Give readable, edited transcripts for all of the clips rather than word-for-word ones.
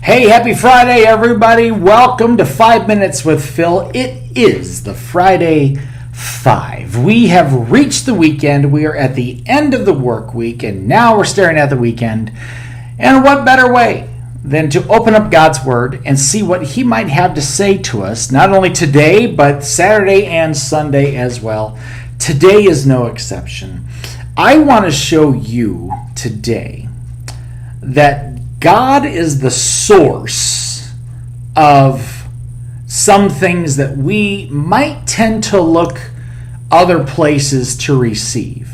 Hey, happy Friday, everybody. Welcome to 5 Minutes with Phil. It is the Friday 5. We have reached the weekend. We are at the end of the work week, and now we're staring at the weekend. And what better way than to open up God's Word and see what He might have to say to us, not only today, but Saturday and Sunday as well. Today is no exception. I want to show you today that God is the source of some things that we might tend to look other places to receive.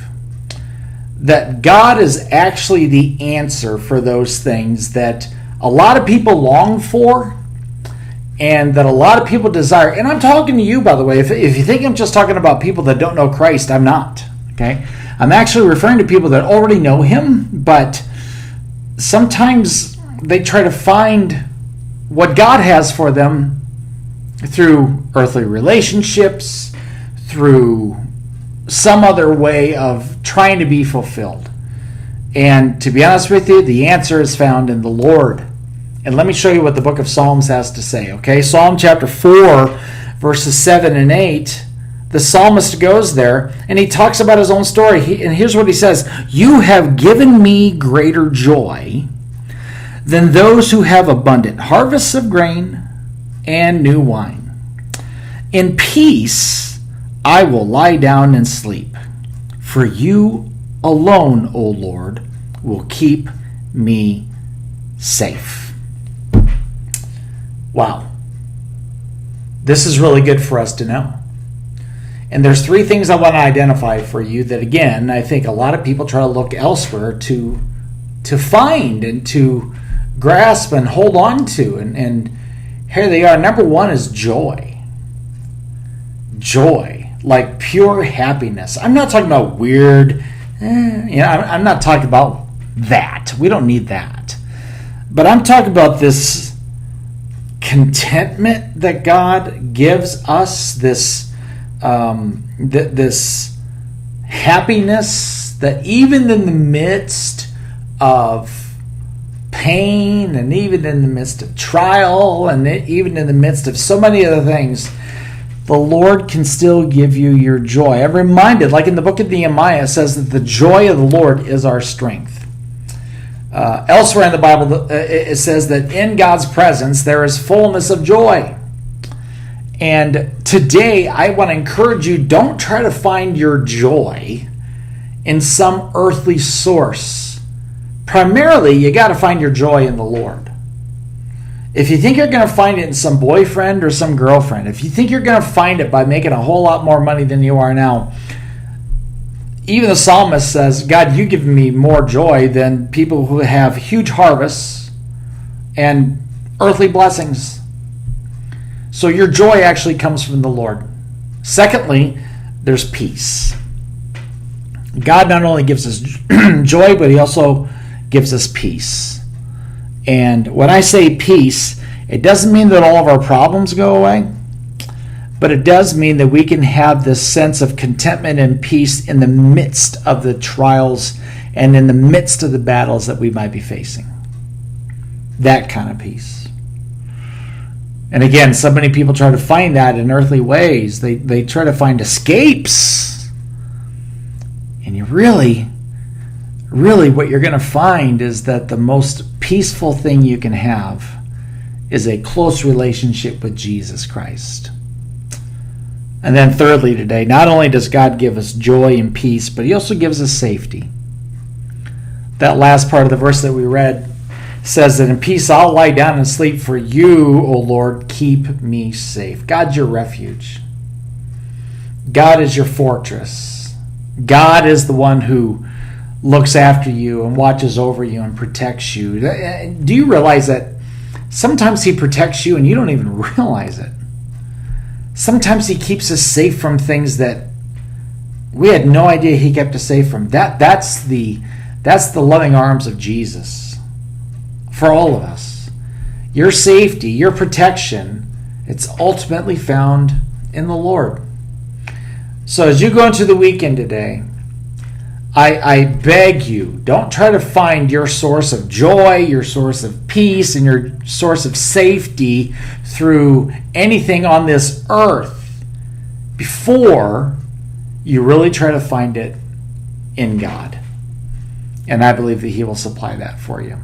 That God is actually the answer for those things that a lot of people long for and that a lot of people desire. And I'm talking to you, by the way. If you think I'm just talking about people that don't know Christ, I'm not. Okay? I'm actually referring to people that already know Him, but sometimes they try to find what God has for them through earthly relationships, through some other way of trying to be fulfilled. And to be honest with you, the answer is found in the Lord. And let me show you what the book of Psalms has to say, okay? Psalm chapter 4, verses 7 and 8. The psalmist goes there, and he talks about his own story. And here's what he says. You have given me greater joy than those who have abundant harvests of grain and new wine. In peace I will lie down and sleep, for you alone, O Lord, will keep me safe. Wow. This is really good for us to know. And there's three things I want to identify for you that, again, I think a lot of people try to look elsewhere to find and to grasp and hold on to. And here they are. Number one is joy. Joy, like pure happiness. I'm not talking about weird, I'm not talking about that. We don't need that. But I'm talking about this contentment that God gives us, this happiness that even in the midst of pain and even in the midst of trial and even in the midst of so many other things, the Lord can still give you your joy. I'm reminded, like in the book of Nehemiah, it says that the joy of the Lord is our strength. Elsewhere in the Bible, it says that in God's presence there is fullness of joy. And today, I want to encourage you, don't try to find your joy in some earthly source. Primarily, you got to find your joy in the Lord. If you think you're going to find it in some boyfriend or some girlfriend, if you think you're going to find it by making a whole lot more money than you are now, even the psalmist says, God, you give me more joy than people who have huge harvests and earthly blessings. So your joy actually comes from the Lord. Secondly, there's peace. God not only gives us joy, but He also gives us peace. And when I say peace, it doesn't mean that all of our problems go away, but it does mean that we can have this sense of contentment and peace in the midst of the trials and in the midst of the battles that we might be facing. That kind of peace. And again, so many people try to find that in earthly ways. They try to find escapes. And you really what you're going to find is that the most peaceful thing you can have is a close relationship with Jesus Christ. And then thirdly today, not only does God give us joy and peace, but He also gives us safety. That last part of the verse that we read says that in peace I'll lie down and sleep, for you, O Lord, keep me safe. God's your refuge. God is your fortress. God is the one who looks after you and watches over you and protects you. Do you realize that sometimes He protects you and you don't even realize it? Sometimes He keeps us safe from things that we had no idea He kept us safe from. That's the loving arms of Jesus. For all of us. Your safety, your protection, it's ultimately found in the Lord. So as you go into the weekend today, I beg you, don't try to find your source of joy, your source of peace, and your source of safety through anything on this earth before you really try to find it in God. And I believe that He will supply that for you.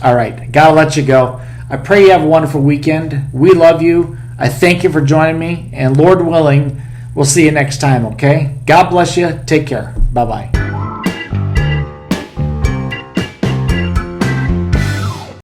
All right, gotta let you go. I pray you have a wonderful weekend. We love you. I thank you for joining me. And Lord willing, we'll see you next time, okay? God bless you. Take care. Bye-bye.